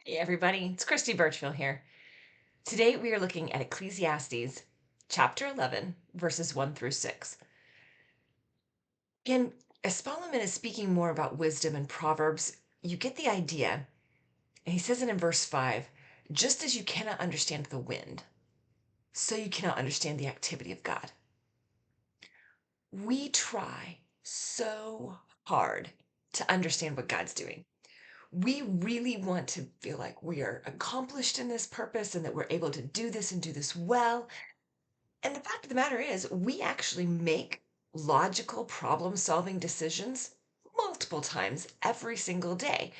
Hey everybody, it's Christy Birchfield here. Today we are looking at Ecclesiastes chapter 11, verses 1 through 6. Again, as Solomon is speaking more about wisdom and Proverbs, you get the idea. And he says it in verse 5, just as you cannot understand the wind, so you cannot understand the activity of God. We try so hard to understand what God's doing. We really want to feel like we are accomplished in this purpose and that we're able to do this and do this well. And the fact of the matter is, we actually make logical problem solving decisions multiple times every single day.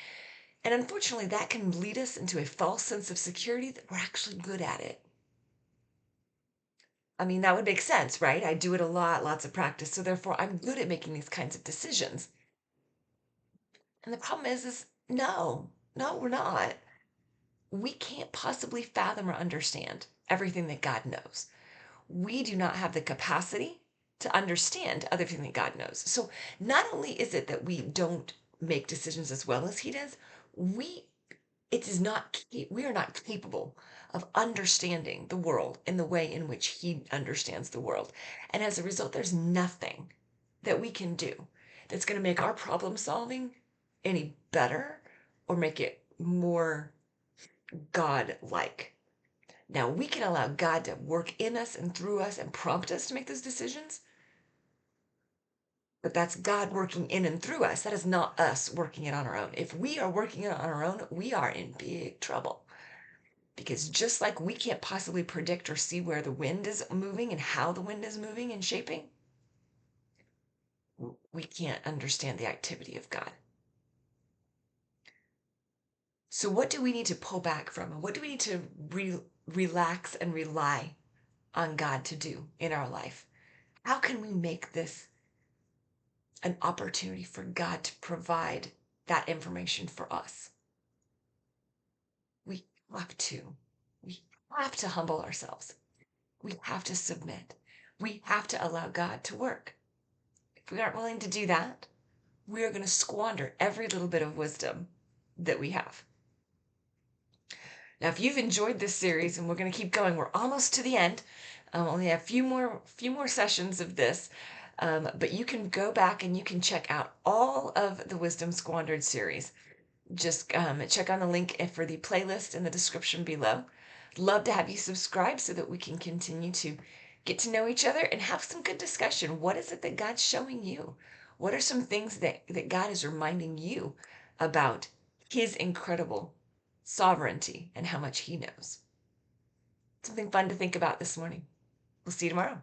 And unfortunately, that can lead us into a false sense of security that we're actually good at it. I mean, that would make sense, right? I do it a lot, lots of practice. So therefore, I'm good at making these kinds of decisions. And the problem is no, we're not. We can't possibly fathom or understand everything that God knows. We do not have the capacity to understand everything that God knows. So not only is it that we don't make decisions as well as He does, we it is not we are not capable of understanding the world in the way in which He understands the world. And as a result, there's nothing that we can do that's going to make our problem solving any better or make it more God-like. Now, we can allow God to work in us and through us and prompt us to make those decisions, but that's God working in and through us. That is not us working it on our own. If we are working it on our own, we are in big trouble. Because just like we can't possibly predict or see where the wind is moving and how the wind is moving and shaping, we can't understand the activity of God. So, what do we need to pull back from? What do we need to relax and rely on God to do in our life? How can we make this an opportunity for God to provide that information for us? We have to. We have to humble ourselves. We have to submit. We have to allow God to work. If we aren't willing to do that, we are going to squander every little bit of wisdom that we have. Now, if you've enjoyed this series, and we're going to keep going, we're almost to the end. Only a few more sessions of this, but you can go back and you can check out all of the Wisdom Squandered series. Just check on the link for the playlist in the description below. Love to have you subscribe so that we can continue to get to know each other and have some good discussion. What is it that God's showing you? What are some things that God is reminding you about His incredible sovereignty and how much He knows? Something fun to think about this morning. We'll see you tomorrow.